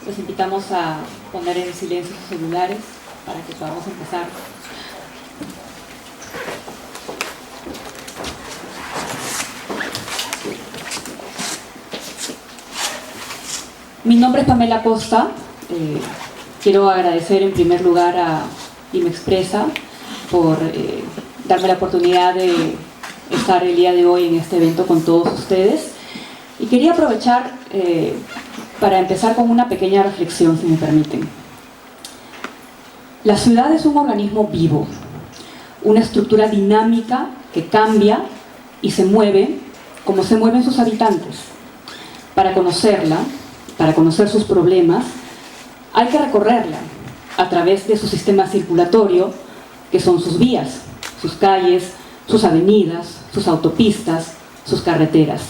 los invitamos a poner en silencio sus celulares para que podamos empezar. Mi nombre es Pamela Costa. Quiero agradecer en primer lugar a Limexpresa por darme la oportunidad de estar el día de hoy en este evento con todos ustedes. Y quería aprovechar para empezar con una pequeña reflexión, si me permiten. La ciudad es un organismo vivo, una estructura dinámica que cambia y se mueve como se mueven sus habitantes. Para conocerla, para conocer sus problemas, hay que recorrerla a través de su sistema circulatorio, que son sus vías, sus calles, sus avenidas, sus autopistas, sus carreteras.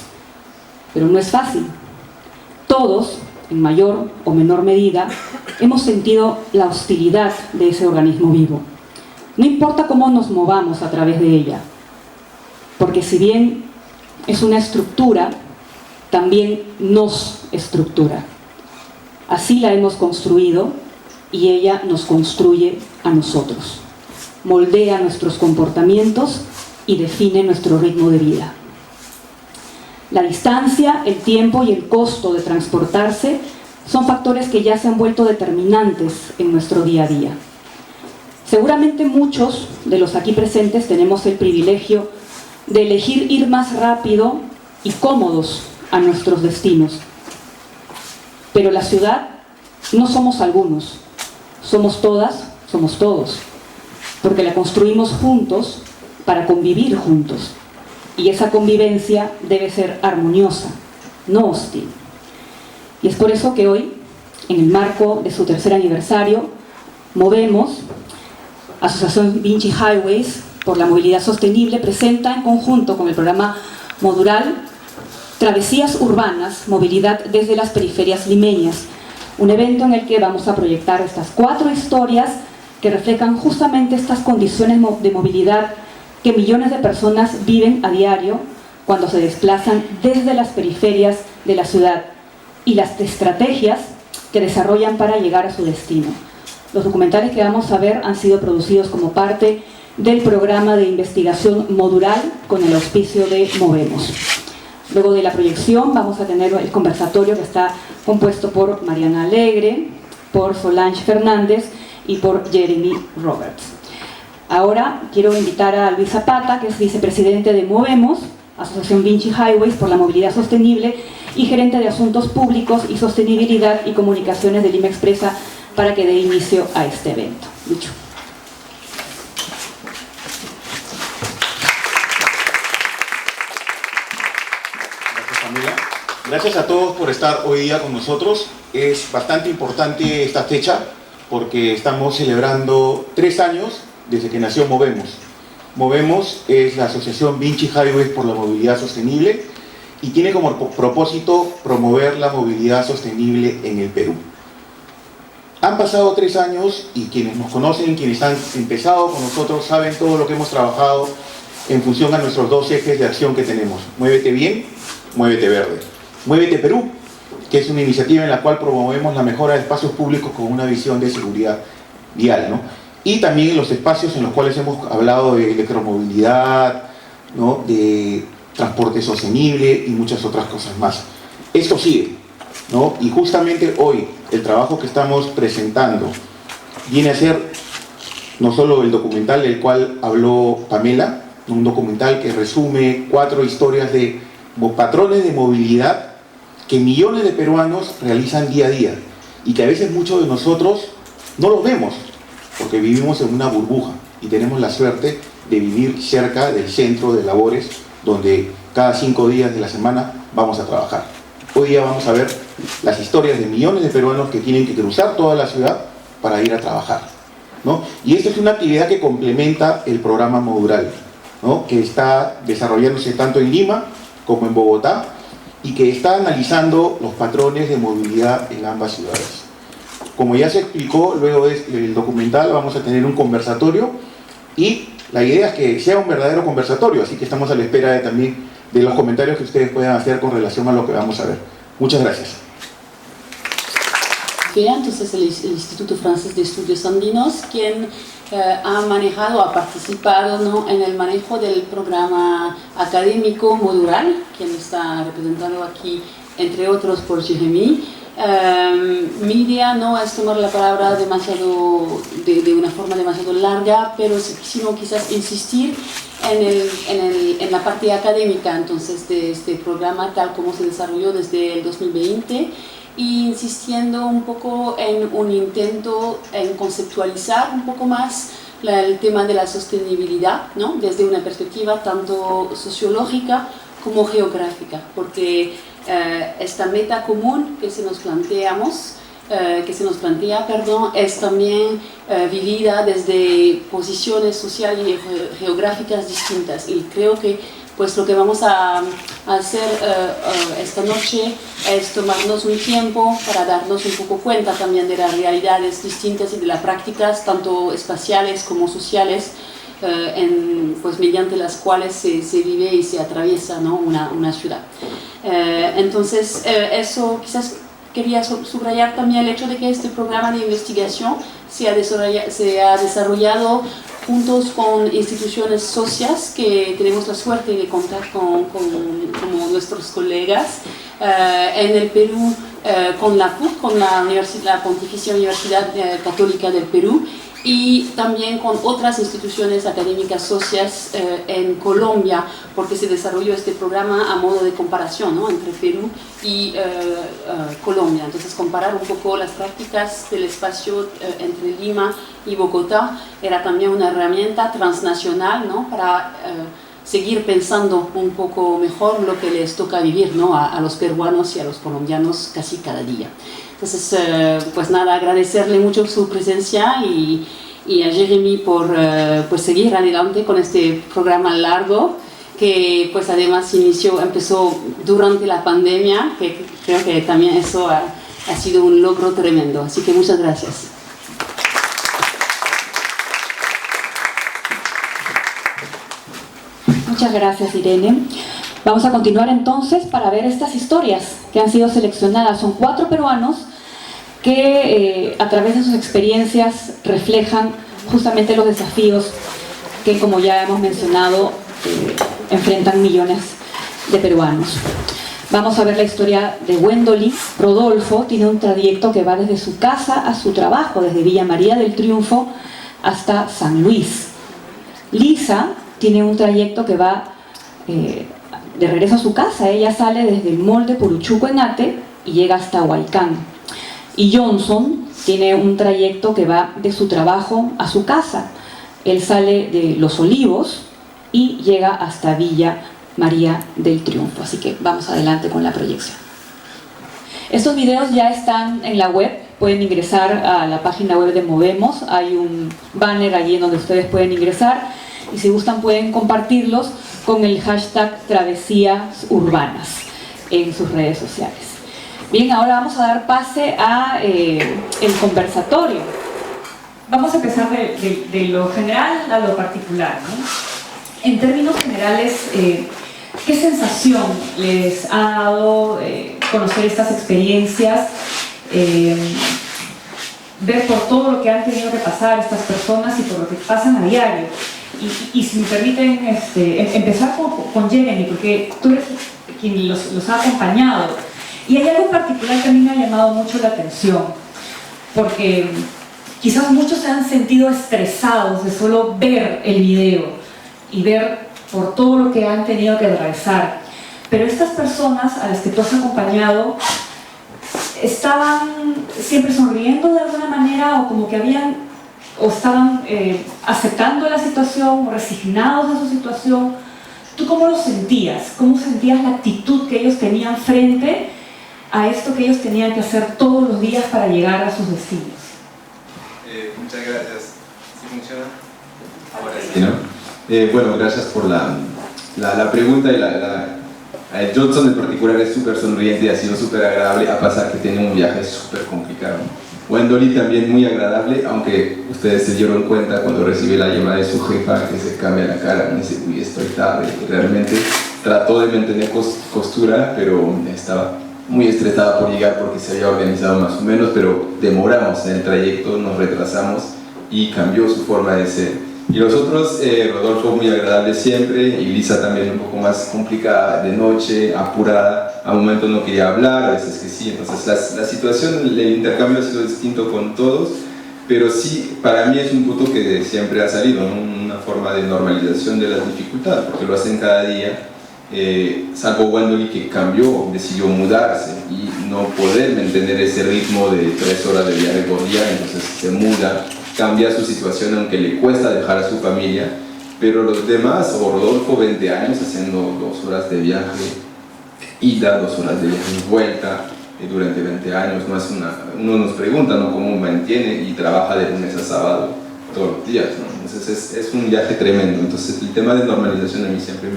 Pero no es fácil. Todos, en mayor o menor medida, hemos sentido la hostilidad de ese organismo vivo. No importa cómo nos movamos a través de ella, porque si bien es una estructura, también nos estructura. Así la hemos construido y ella nos construye a nosotros. Moldea nuestros comportamientos y define nuestro ritmo de vida. La distancia, el tiempo y el costo de transportarse son factores que ya se han vuelto determinantes en nuestro día a día. Seguramente muchos de los aquí presentes tenemos el privilegio de elegir ir más rápido y cómodos a nuestros destinos. Pero la ciudad no somos algunos, somos todas, somos todos, porque la construimos juntos para convivir juntos. Y esa convivencia debe ser armoniosa, no hostil. Y es por eso que hoy, en el marco de su tercer aniversario, Movemos, Asociación Vinci Highways por la Movilidad Sostenible, presenta en conjunto con el programa Modural Travesías Urbanas, Movilidad desde las Periferias Limeñas, un evento en el que vamos a proyectar estas 4 historias que reflejan justamente estas condiciones de movilidad que millones de personas viven a diario cuando se desplazan desde las periferias de la ciudad y las estrategias que desarrollan para llegar a su destino. Los documentales que vamos a ver han sido producidos como parte del programa de investigación Modural con el auspicio de Movemos. Luego de la proyección vamos a tener el conversatorio que está compuesto por Mariana Alegre, por Solange Fernández y por Jeremy Roberts. Ahora quiero invitar a Luis Zapata, que es vicepresidente de Movemos, Asociación Vinci Highways por la Movilidad Sostenible y gerente de Asuntos Públicos y Sostenibilidad y Comunicaciones de Limexpresa, para que dé inicio a este evento. Lucho. Gracias a todos por estar hoy día con nosotros. Es bastante importante esta fecha porque estamos celebrando 3 años desde que nació Movemos. Movemos es la Asociación Vinci Highways por la Movilidad Sostenible y tiene como propósito promover la movilidad sostenible en el Perú. Han pasado 3 años y quienes nos conocen, quienes han empezado con nosotros, saben todo lo que hemos trabajado en función a nuestros 2 ejes de acción que tenemos. Muévete bien, muévete verde. Muévete Perú, que es una iniciativa en la cual promovemos la mejora de espacios públicos con una visión de seguridad vial, ¿no? Y también los espacios en los cuales hemos hablado de electromovilidad, ¿no? De transporte sostenible y muchas otras cosas más. Esto sigue, ¿no? Y justamente hoy el trabajo que estamos presentando viene a ser no solo el documental del cual habló Pamela, un documental que resume 4 historias de patrones de movilidad que millones de peruanos realizan día a día y que a veces muchos de nosotros no los vemos porque vivimos en una burbuja y tenemos la suerte de vivir cerca del centro de labores donde cada 5 días de la semana vamos a trabajar. Hoy día vamos a ver las historias de millones de peruanos que tienen que cruzar toda la ciudad para ir a trabajar, ¿no? Y esta es una actividad que complementa el programa Modural, ¿no? Que está desarrollándose tanto en Lima como en Bogotá y que está analizando los patrones de movilidad en ambas ciudades. Como ya se explicó, luego del documental vamos a tener un conversatorio y la idea es que sea un verdadero conversatorio, así que estamos a la espera también de los comentarios que ustedes puedan hacer con relación a lo que vamos a ver. Muchas gracias. IFEA, entonces el Instituto Francés de Estudios Andinos, quien ha manejado, ha participado, ¿no?, en el manejo del programa académico modular, quien está representado aquí, entre otros, por Jeremy. Mi idea no es tomar la palabra demasiado, de una forma demasiado larga, pero sino quizás insistir en la parte académica, entonces, de este programa tal como se desarrolló desde el 2020, y insistiendo un poco en un intento en conceptualizar un poco más el tema de la sostenibilidad, ¿no?, desde una perspectiva tanto sociológica como geográfica, porque esta meta común que se nos plantea, es también vivida desde posiciones sociales y geográficas distintas, y creo que pues lo que vamos a hacer esta noche es tomarnos un tiempo para darnos un poco cuenta también de las realidades distintas y de las prácticas tanto espaciales como sociales, pues mediante las cuales se vive y se atraviesa, ¿no?, una ciudad. Entonces, eso quizás quería subrayar también el hecho de que este programa de investigación se ha desarrollado juntos con instituciones socias que tenemos la suerte de contar como nuestros colegas. En el Perú, con la PUC, con la Pontificia Universidad Católica del Perú, y también con otras instituciones académicas socias en Colombia, porque se desarrolló este programa a modo de comparación, ¿no?, entre Perú y Colombia. Entonces, comparar un poco las prácticas del espacio entre Lima y Bogotá era también una herramienta transnacional, ¿no?, para seguir pensando un poco mejor lo que les toca vivir, ¿no?, a los peruanos y a los colombianos casi cada día. Entonces, pues nada, agradecerle mucho su presencia y a Jeremy por pues seguir adelante con este programa largo, que pues además empezó durante la pandemia, que creo que también eso ha sido un logro tremendo. Así que muchas gracias. Muchas gracias, Irene. Vamos a continuar entonces para ver estas historias que han sido seleccionadas. Son 4 peruanos que a través de sus experiencias reflejan justamente los desafíos que, como ya hemos mencionado, enfrentan millones de peruanos. Vamos a ver la historia de Wendolyn. Rodolfo tiene un trayecto que va desde su casa a su trabajo, desde Villa María del Triunfo hasta San Luis. Lisa tiene un trayecto que va de regreso a su casa. Ella sale desde el mall de Puruchuco en Ate y llega hasta Huaycán. Y Johnson tiene un trayecto que va de su trabajo a su casa. Él sale de Los Olivos y llega hasta Villa María del Triunfo. Así que vamos adelante con la proyección. Estos videos ya están en la web. Pueden ingresar a la página web de Movemos. Hay un banner allí en donde ustedes pueden ingresar. Y si gustan pueden compartirlos con el hashtag Travesías Urbanas en sus redes sociales. Bien, ahora vamos a dar pase a el conversatorio. Vamos a empezar de lo general a lo particular, ¿no? En términos generales, ¿qué sensación les ha dado conocer estas experiencias? Ver por todo lo que han tenido que pasar estas personas y por lo que pasan a diario. Y si me permiten empezar con Jeremy, porque tú eres quien los ha acompañado. Y hay algo en particular que a mí me ha llamado mucho la atención, porque quizás muchos se han sentido estresados de solo ver el video y ver por todo lo que han tenido que atravesar. Pero estas personas a las que tú has acompañado estaban siempre sonriendo de alguna manera, o como que estaban aceptando la situación, o resignados a su situación. ¿Tú cómo lo sentías? ¿Cómo sentías la actitud que ellos tenían frente a esto que ellos tenían que hacer todos los días para llegar a sus destinos? Muchas gracias. ¿Sí funciona? Ahora sí, ¿no? Bueno, gracias por la pregunta. Y Johnson en particular es súper sonriente y ha sido súper agradable, a pesar que tiene un viaje súper complicado. Wendolyn también muy agradable, aunque ustedes se dieron cuenta cuando recibe la llamada de su jefa que se cambia la cara, me dice, uy, estoy tarde. Realmente trató de mantener costura, pero estaba muy estresada por llegar porque se había organizado más o menos, pero demoramos en el trayecto, nos retrasamos y cambió su forma de ser. Y los otros, Rodolfo muy agradable siempre, y Lisa también un poco más complicada, de noche, apurada, a momentos no quería hablar, a veces que sí. Entonces la situación, el intercambio ha sido distinto con todos, pero sí, para mí es un punto que siempre ha salido, ¿no? Una forma de normalización de las dificultades, porque lo hacen cada día. Salvo Wendoli, que cambió, decidió mudarse y no poder mantener ese ritmo de 3 horas de viaje por día, entonces se muda, cambia su situación, aunque le cuesta dejar a su familia. Pero los demás, o Rodolfo, 20 años haciendo 2 horas de viaje ida, 2 horas de viaje vuelta durante 20 años, uno nos pregunta, ¿no?, cómo mantiene y trabaja de lunes a sábado todos los días, ¿no? Entonces es un viaje tremendo. Entonces el tema de normalización a mí siempre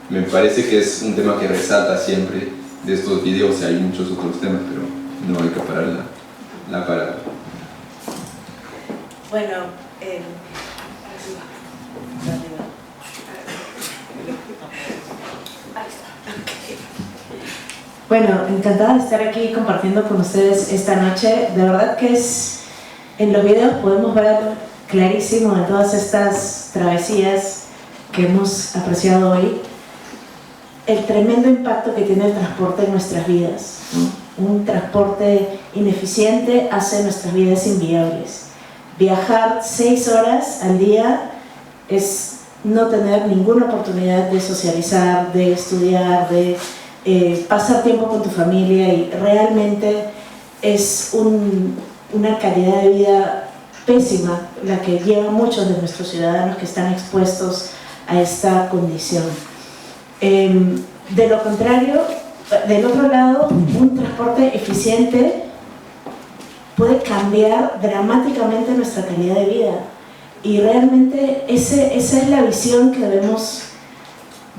me parece que es un tema que resalta siempre de estos videos. Hay muchos otros temas, pero no hay que parar la parada. Bueno, bueno, encantada de estar aquí compartiendo con ustedes esta noche. De verdad que en los videos podemos ver clarísimo en todas estas travesías que hemos apreciado hoy el tremendo impacto que tiene el transporte en nuestras vidas, ¿no? Un transporte ineficiente hace nuestras vidas inviables. Viajar 6 horas al día es no tener ninguna oportunidad de socializar, de estudiar, de pasar tiempo con tu familia, y realmente es una calidad de vida pésima la que llevan muchos de nuestros ciudadanos que están expuestos a esta condición. De lo contrario, del otro lado, un transporte eficiente puede cambiar dramáticamente nuestra calidad de vida, y realmente esa es la visión que debemos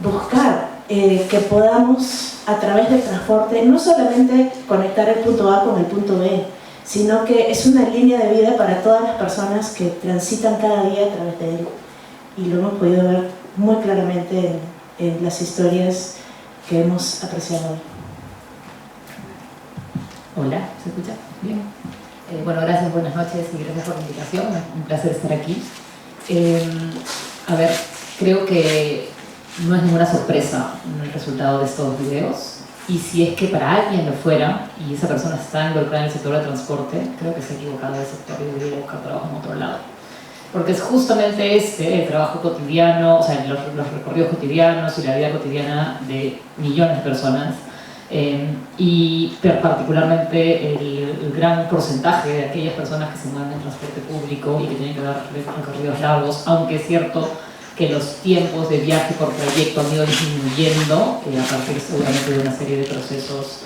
buscar, que podamos a través del transporte no solamente conectar el punto A con el punto B, sino que es una línea de vida para todas las personas que transitan cada día a través de él, y lo hemos podido ver muy claramente en las historias que hemos apreciado hoy. Hola, ¿se escucha? Bien. Bueno, gracias, buenas noches y gracias por la invitación, un placer estar aquí. A ver, creo que no es ninguna sorpresa el resultado de estos videos, y si es que para alguien lo fuera y esa persona está involucrada en el sector de transporte, creo que se ha equivocado de sector y debería buscar trabajo en otro lado. Porque es justamente el trabajo cotidiano, o sea, los recorridos cotidianos y la vida cotidiana de millones de personas, y particularmente el gran porcentaje de aquellas personas que se mueven en transporte público y que tienen que dar recorridos largos, aunque es cierto que los tiempos de viaje por trayecto han ido disminuyendo a partir seguramente de una serie de procesos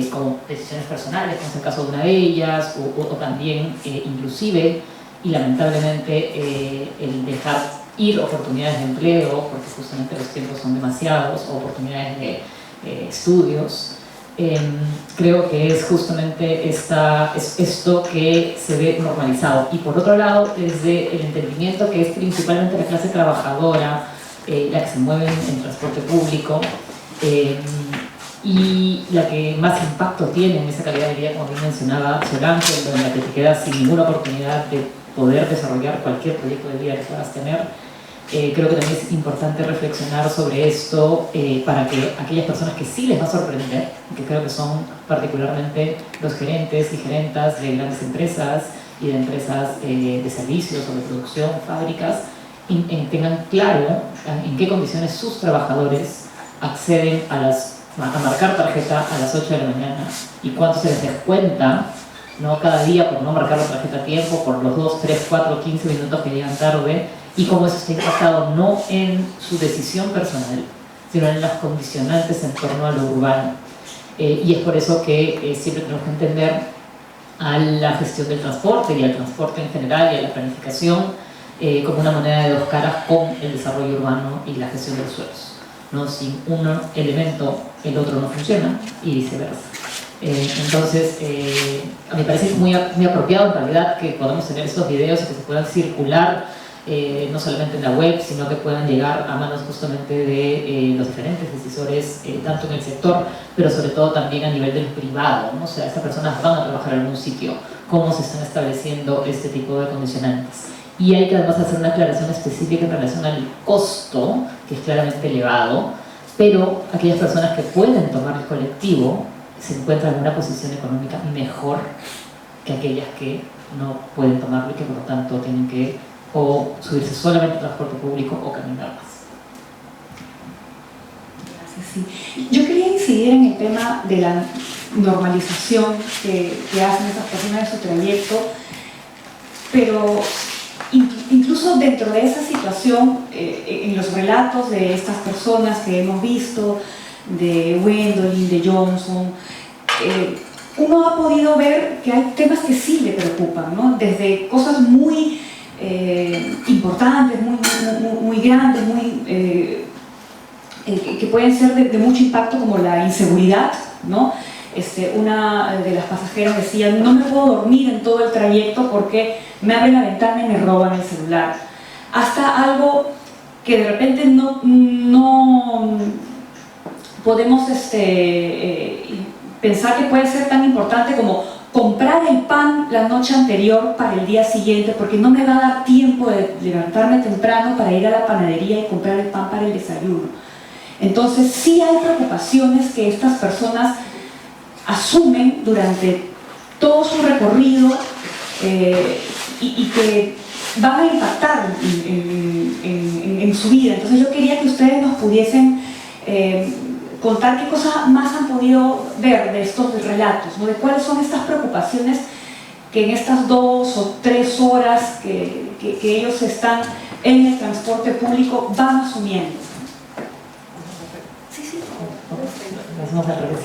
como decisiones personales, como es el caso de una de ellas, o también inclusive y lamentablemente el dejar ir oportunidades de empleo, porque justamente los tiempos son demasiados, o oportunidades de estudios. Creo que es justamente esto que se ve normalizado. Y por otro lado, desde el entendimiento que es principalmente la clase trabajadora la que se mueve en transporte público, y la que más impacto tiene en esa calidad de vida, como bien mencionaba Solange, en la que te quedas sin ninguna oportunidad de poder desarrollar cualquier proyecto de vida que puedas tener. Creo que también es importante reflexionar sobre esto para que aquellas personas que sí les va a sorprender, que creo que son particularmente los gerentes y gerentas de grandes empresas y de empresas de servicios o de producción, fábricas, tengan claro en qué condiciones sus trabajadores acceden a marcar tarjeta a las 8 de la mañana y cuánto se les descuenta, ¿no?, cada día por no marcar la tarjeta a tiempo, por los 2, 3, 4, 15 minutos que llegan tarde, y cómo eso está impactado no en su decisión personal, sino en las condicionantes en torno a lo urbano. Y es por eso que siempre tenemos que entender a la gestión del transporte y al transporte en general y a la planificación como una moneda de dos caras con el desarrollo urbano y la gestión de los suelos, ¿no? Sin un elemento, el otro no funciona, y viceversa. Entonces, a mí me parece muy apropiado en realidad que podamos tener estos videos y que se puedan circular no solamente en la web, sino que puedan llegar a manos justamente de los diferentes decisores, tanto en el sector, pero sobre todo también a nivel del privado, ¿no? O sea, estas personas van a trabajar en un sitio, cómo se están estableciendo este tipo de condicionantes. Y hay que además hacer una aclaración específica en relación al costo, que es claramente elevado, pero aquellas personas que pueden tomar el colectivo se encuentran en una posición económica mejor que aquellas que no pueden tomarlo y que por lo tanto tienen que o subirse solamente al transporte público o caminar más. Gracias, sí. Yo quería incidir en el tema de la normalización que hacen esas personas en su trayecto, pero incluso dentro de esa situación, en los relatos de estas personas que hemos visto, de Gwendolyn, de Johnson, uno ha podido ver que hay temas que sí le preocupan, ¿no? Desde cosas muy importantes, muy grandes, que pueden ser de mucho impacto, como la inseguridad, ¿no? Una de las pasajeras decía: no me puedo dormir en todo el trayecto porque me abren la ventana y me roban el celular. Hasta algo que de repente no podemos pensar que puede ser tan importante como comprar el pan la noche anterior para el día siguiente, porque no me va a dar tiempo de levantarme temprano para ir a la panadería y comprar el pan para el desayuno. Entonces sí hay preocupaciones que estas personas asumen durante todo su recorrido y que van a impactar en su vida. Entonces yo quería que ustedes nos pudiesen contar qué cosas más han podido ver de estos relatos, ¿no? De cuáles son estas preocupaciones que en estas 2 o 3 horas que ellos están en el transporte público van asumiendo. Sí. Hacemos al revés.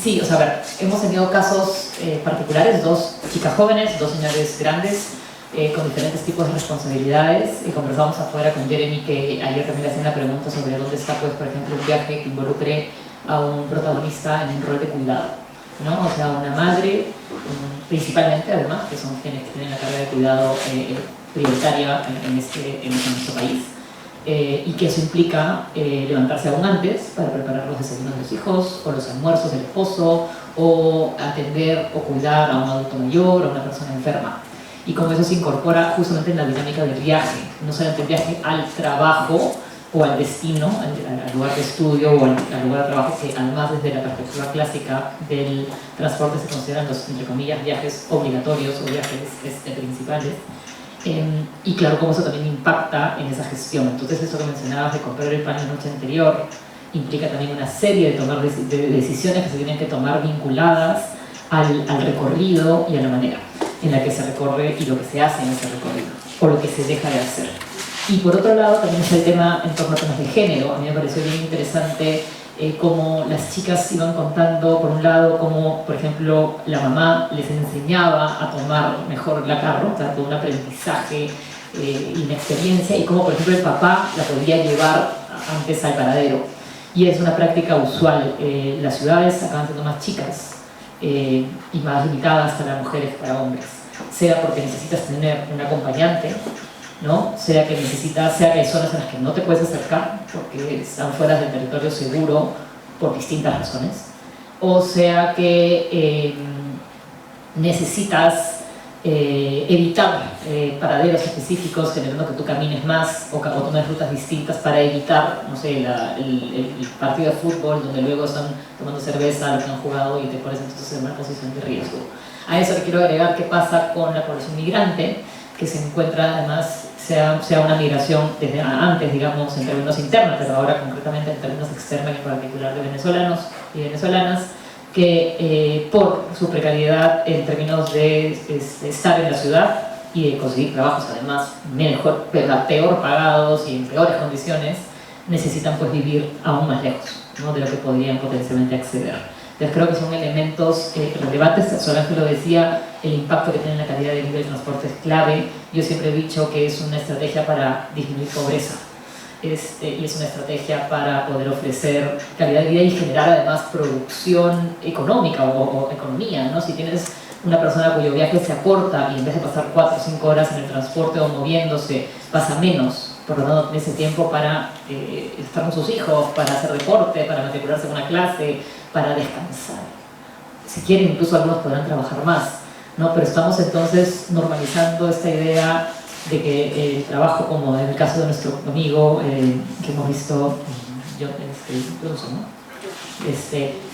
Sí, o sea, a ver, hemos tenido casos particulares, 2 chicas jóvenes, 2 señores grandes, con diferentes tipos de responsabilidades, y conversamos afuera con Jeremy, que ayer también le hacía una pregunta sobre dónde está, pues, por ejemplo, un viaje que involucre a un protagonista en un rol de cuidado, ¿no? O sea, una madre, principalmente, además, que son quienes tienen la carga de cuidado prioritaria en nuestro país, y que eso implica levantarse aún antes para preparar los desayunos de los hijos, o los almuerzos del esposo, o atender o cuidar a un adulto mayor, a una persona enferma. Y como eso se incorpora justamente en la dinámica del viaje, no solamente el viaje al trabajo o al destino, al lugar de estudio o al lugar de trabajo, que además desde la perspectiva clásica del transporte se consideran los, entre comillas, viajes obligatorios o viajes principales. Y claro, como eso también impacta en esa gestión. Entonces, eso que mencionabas de comprar el pan la noche anterior implica también una serie de decisiones que se tienen que tomar vinculadas al recorrido y a la manera en la que se recorre y lo que se hace en ese recorrido, o lo que se deja de hacer. Y por otro lado, también está el tema en torno a temas de género. A mí me pareció bien interesante cómo las chicas iban contando, por un lado, cómo, por ejemplo, la mamá les enseñaba a tomar mejor la carro, o sea, todo un aprendizaje y una experiencia, y cómo, por ejemplo, el papá la podía llevar antes al paradero. Y es una práctica usual. Las ciudades acaban siendo más chicas y más limitadas para mujeres que para hombres, sea porque necesitas tener un acompañante, ¿no? sea que hay zonas en las que no te puedes acercar porque están fuera del territorio seguro por distintas razones, o sea que necesitas evitar paraderos específicos, generando que tú camines más o tomes rutas distintas para evitar, no sé, el partido de fútbol donde luego están tomando cerveza los que han jugado y te pones entonces en una posición de riesgo. A eso le quiero agregar qué pasa con la población migrante, que se encuentra además, sea una migración desde antes, digamos, en términos internos, pero ahora concretamente en términos externos, en particular de venezolanos y venezolanas, que por su precariedad en términos de estar en la ciudad y de conseguir trabajos además peor pagados y en peores condiciones, necesitan pues vivir aún más lejos, ¿no? de lo que podrían potencialmente acceder. Entonces creo que son elementos relevantes. Solange lo decía, el impacto que tiene en la calidad de vida del transporte es clave. Yo siempre he dicho que es una estrategia para disminuir pobreza. y es una estrategia para poder ofrecer calidad de vida y generar además producción económica o economía, ¿no? Si tienes una persona cuyo viaje se acorta y en vez de pasar 4 o 5 horas en el transporte o moviéndose, pasa menos, por lo tanto tiene ese tiempo para estar con sus hijos, para hacer deporte, para matricularse en una clase, para descansar. Si quieren, incluso algunos podrán trabajar más, ¿no? Pero estamos entonces normalizando esta idea de que el trabajo, como en el caso de nuestro amigo que hemos visto, Johnson, ¿no?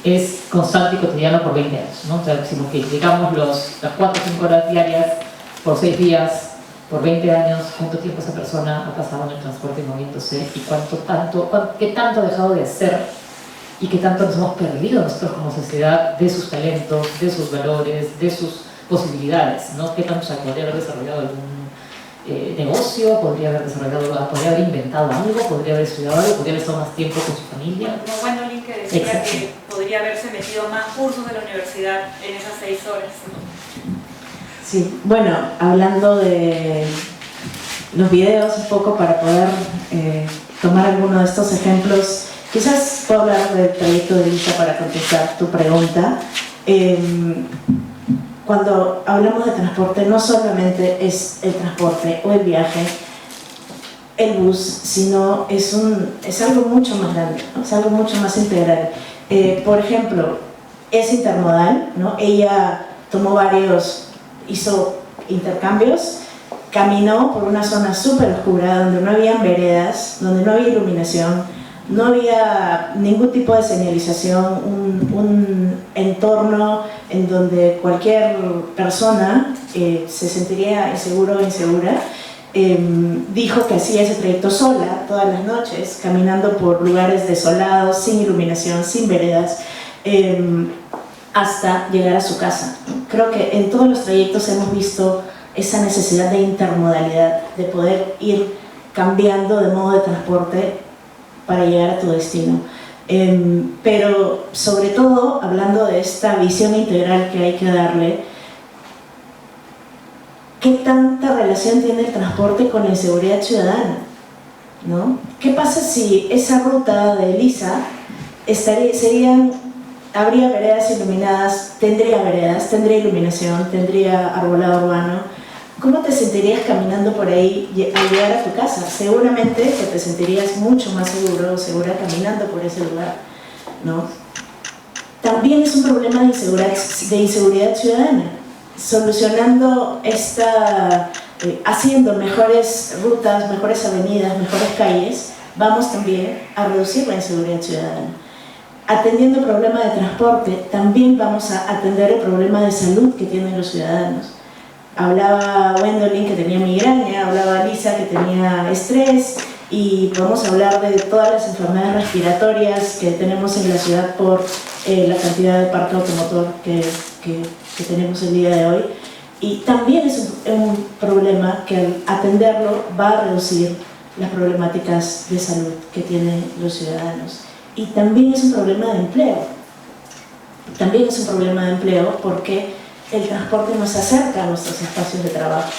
Es constante y cotidiano por 20 años, ¿no? O sea, si multiplicamos las 4 o 5 horas diarias por 6 días, por 20 años, ¿cuánto tiempo esa persona ha pasado en el transporte y moviéndose? ¿Y qué tanto ha dejado de hacer? ¿Y qué tanto nos hemos perdido nosotros como sociedad de sus talentos, de sus valores, de sus posibilidades, ¿no? ¿Qué tanto se podría haber desarrollado algún negocio, podría haber inventado algo, podría haber estudiado algo, podría haber estado más tiempo con su familia? Como Gwendolyn, que decía Exacto. que podría haberse metido más cursos de la universidad en esas 6 horas. Sí, bueno, hablando de los videos un poco para poder tomar alguno de estos ejemplos, quizás puedo hablar del trayecto de Lisa para contestar tu pregunta. Cuando hablamos de transporte, no solamente es el transporte o el viaje, el bus, sino es algo mucho más grande, ¿no? Es algo mucho más integral. Por ejemplo, es intermodal, ¿no? Ella hizo intercambios, caminó por una zona súper oscura donde no había veredas, donde no había iluminación, no había ningún tipo de señalización, un entorno en donde cualquier persona se sentiría inseguro o insegura. Dijo que hacía ese trayecto sola todas las noches, caminando por lugares desolados, sin iluminación, sin veredas, hasta llegar a su casa. Creo que en todos los trayectos hemos visto esa necesidad de intermodalidad, de poder ir cambiando de modo de transporte para llegar a tu destino. Pero sobre todo, hablando de esta visión integral que hay que darle, ¿qué tanta relación tiene el transporte con la inseguridad ciudadana? ¿No? ¿Qué pasa si esa ruta de Lisa habría veredas iluminadas, tendría iluminación, tendría arbolado urbano? ¿Cómo te sentirías caminando por ahí al llegar a tu casa? Seguramente que te sentirías mucho más seguro o segura caminando por ese lugar, ¿no? También es un problema de inseguridad ciudadana. Solucionando haciendo mejores rutas, mejores avenidas, mejores calles, vamos también a reducir la inseguridad ciudadana. Atendiendo el problema de transporte, también vamos a atender el problema de salud que tienen los ciudadanos. Hablaba Gwendolyn que tenía migraña, hablaba Lisa que tenía estrés, y podemos hablar de todas las enfermedades respiratorias que tenemos en la ciudad por la cantidad de parque automotor que tenemos el día de hoy. Y también es un problema que al atenderlo va a reducir las problemáticas de salud que tienen los ciudadanos. Y también es un problema de empleo. También es un problema de empleo porque el transporte nos acerca a nuestros espacios de trabajo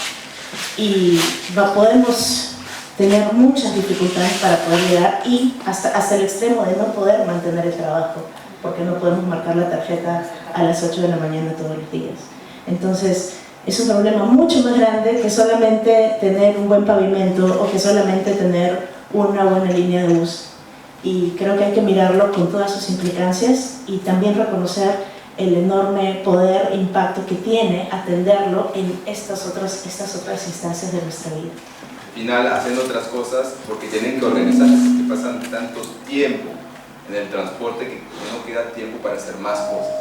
y podemos tener muchas dificultades para poder llegar y hasta el extremo de no poder mantener el trabajo porque no podemos marcar la tarjeta a las 8 de la mañana todos los días. Entonces es un problema mucho más grande que solamente tener un buen pavimento o que solamente tener una buena línea de bus, y creo que hay que mirarlo con todas sus implicancias y también reconocer el enorme poder e impacto que tiene atenderlo en estas otras instancias de nuestra vida. Al final hacen otras cosas porque tienen que organizarse, que pasan tanto tiempo en el transporte que no queda tiempo para hacer más cosas.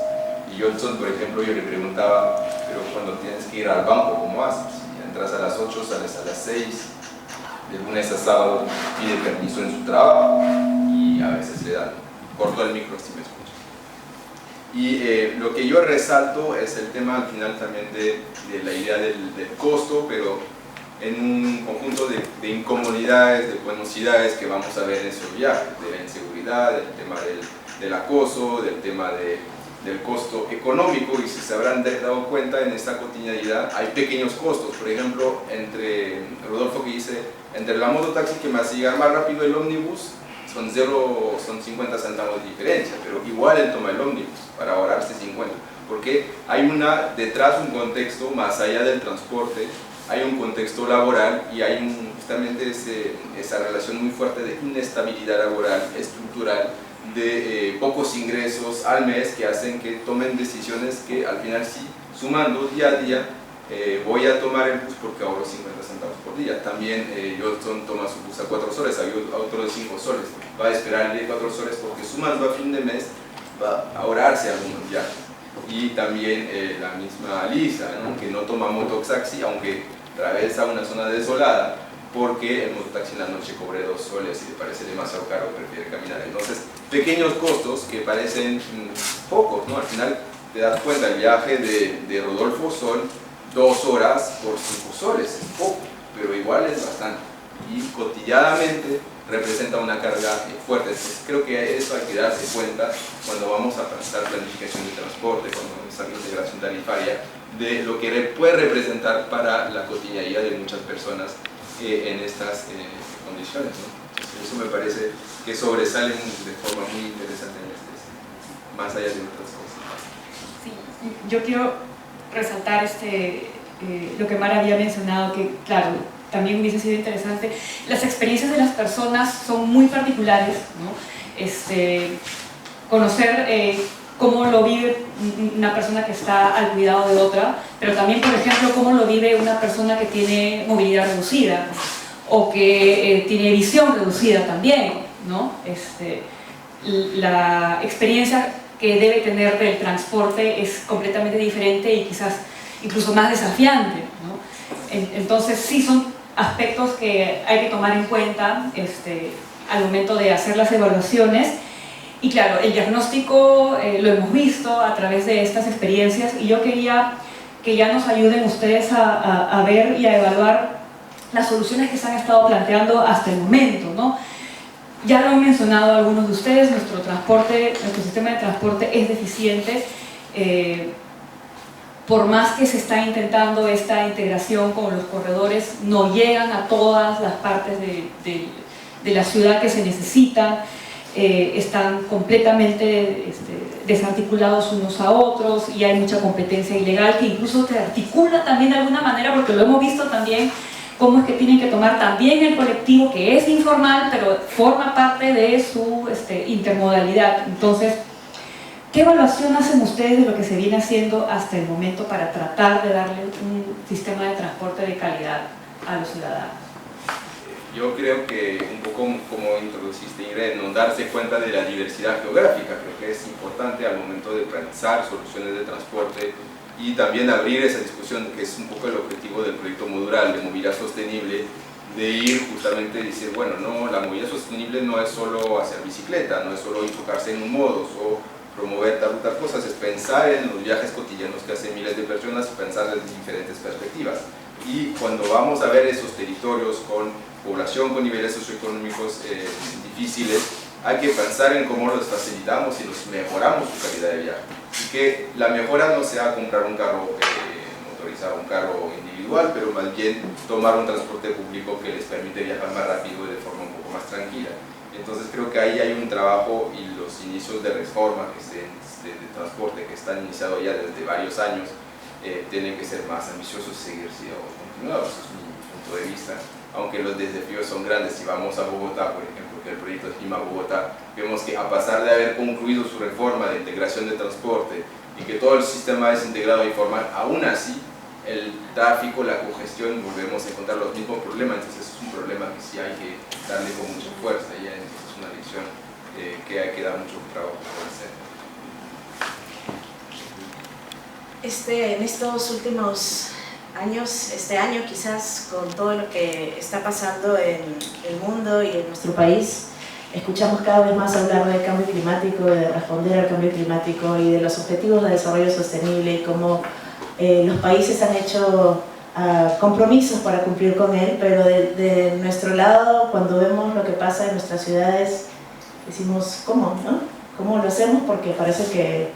Y Johnson, por ejemplo, yo le preguntaba, pero cuando tienes que ir al banco, ¿cómo haces? Si entras a las 8, sales a las 6, de lunes a sábado pide permiso en su trabajo y a veces le dan, corto el micro si me escuchas. Y lo que yo resalto es el tema al final también de la idea del costo, pero en un conjunto de incomodidades, de penosidades que vamos a ver en esos viajes, de la inseguridad, del tema del acoso, del tema del costo económico, y si se habrán dado cuenta, en esta cotidianidad hay pequeños costos. Por ejemplo, entre Rodolfo, que dice, entre la mototaxi que me hace llegar más rápido el ómnibus, son 50 centavos de diferencia, pero igual él toma el ómnibus para ahorrarse 50, porque hay detrás un contexto más allá del transporte, hay un contexto laboral y hay justamente esa relación muy fuerte de inestabilidad laboral, estructural, de pocos ingresos al mes, que hacen que tomen decisiones que al final, sí, sumando día a día, voy a tomar el bus porque ahorro 50 centavos por día. También Johnson toma su bus a 4 soles, hay otro de 5 soles, va a esperar el de 4 soles porque sumando a fin de mes va a ahorrarse algunos viajes. Y también la misma Lisa, ¿no?, que no toma mototaxi, aunque atraviesa una zona desolada, porque el mototaxi en la noche cobre 2 soles y le parece demasiado caro, prefiere caminar. Entonces, pequeños costos que parecen pocos, ¿no? Al final te das cuenta, el viaje de Rodolfo son 2 horas por 5 soles, es poco, pero igual es bastante. Y cotidianamente representa una carga fuerte. Entonces, creo que eso hay que darse cuenta cuando vamos a pensar planificación de transporte, cuando vamos a integración tarifaria, de lo que puede representar para la cotidianidad de muchas personas en estas condiciones, ¿no? Entonces, eso me parece que sobresalen de forma muy interesante en más allá de otras cosas. Sí, yo quiero resaltar lo que Mara había mencionado, que claro, también hubiese sido interesante. Las experiencias de las personas son muy particulares, ¿no? Conocer cómo lo vive una persona que está al cuidado de otra, pero también, por ejemplo, cómo lo vive una persona que tiene movilidad reducida o que tiene visión reducida también, ¿no? La experiencia que debe tener del transporte es completamente diferente y quizás incluso más desafiante, ¿no? Entonces sí son aspectos que hay que tomar en cuenta al momento de hacer las evaluaciones. Y claro, el diagnóstico lo hemos visto a través de estas experiencias, y yo quería que ya nos ayuden ustedes a ver y a evaluar las soluciones que se han estado planteando hasta el momento, ¿no? Ya lo han mencionado algunos de ustedes, nuestro sistema de transporte es deficiente. Por más que se está intentando esta integración con los corredores, no llegan a todas las partes de la ciudad que se necesitan. Están completamente desarticulados unos a otros, y hay mucha competencia ilegal que incluso te articula también de alguna manera, porque lo hemos visto también cómo es que tienen que tomar también el colectivo, que es informal, pero forma parte de su intermodalidad. Entonces, ¿qué evaluación hacen ustedes de lo que se viene haciendo hasta el momento para tratar de darle un sistema de transporte de calidad a los ciudadanos? Yo creo que, un poco como introduciste, Ingrid, no darse cuenta de la diversidad geográfica, creo que es importante al momento de pensar soluciones de transporte, y también abrir esa discusión, que es un poco el objetivo del proyecto modular de movilidad sostenible, de ir justamente a decir, bueno, no, la movilidad sostenible no es solo hacer bicicleta, no es solo enfocarse en un modo o promover tal cosas, es pensar en los viajes cotidianos que hacen miles de personas y pensar desde diferentes perspectivas. Y cuando vamos a ver esos territorios con población con niveles socioeconómicos difíciles, hay que pensar en cómo los facilitamos y los mejoramos su calidad de viaje. Y que la mejora no sea comprar un carro motorizado, un carro individual, pero más bien tomar un transporte público que les permite viajar más rápido y de forma un poco más tranquila. Entonces creo que ahí hay un trabajo, y los inicios de reforma de transporte que están iniciados ya desde varios años tienen que ser más ambiciosos y seguir siendo continuados. Ese es mi punto de vista. Aunque los desafíos son grandes. Si vamos a Bogotá, por ejemplo, que el proyecto es Lima Bogotá, vemos que a pesar de haber concluido su reforma de integración de transporte y que todo el sistema es integrado e informal, aún así el tráfico, la congestión, volvemos a encontrar los mismos problemas. Entonces es un problema que sí hay que darle con mucha fuerza, y entonces es una lección que hay que dar mucho trabajo por hacer. En estos últimos años, este año quizás, con todo lo que está pasando en el mundo y en nuestro país, escuchamos cada vez más hablar del cambio climático, de responder al cambio climático y de los objetivos de desarrollo sostenible, y cómo los países han hecho compromisos para cumplir con él, pero de nuestro lado, cuando vemos lo que pasa en nuestras ciudades, decimos, ¿cómo? ¿No? ¿Cómo lo hacemos? Porque parece que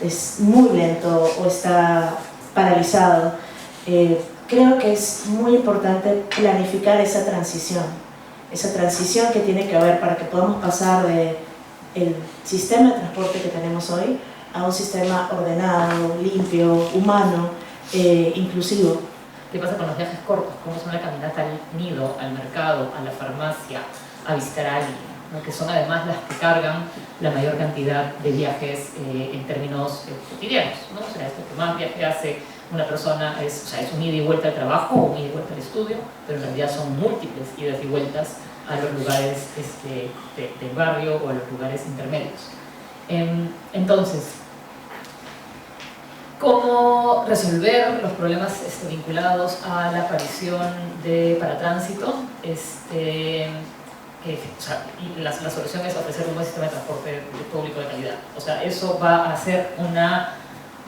es muy lento o está paralizado. Creo que es muy importante planificar esa transición que tiene que haber para que podamos pasar del sistema de transporte que tenemos hoy a un sistema ordenado, limpio, humano, inclusivo. ¿Qué pasa con los viajes cortos? ¿Cómo es una caminata al nido, al mercado, a la farmacia, a visitar a alguien? ¿No? Que son además las que cargan la mayor cantidad de viajes en términos cotidianos, ¿no? O sea, esto que más viaje hace una persona es un ida y vuelta al trabajo o un ida y vuelta al estudio, pero en realidad son múltiples idas y vueltas a los lugares del barrio o a los lugares intermedios. Entonces, ¿cómo resolver los problemas vinculados a la aparición de paratránsito? Y la solución es ofrecer un buen sistema de transporte público de calidad. O sea, eso va a ser un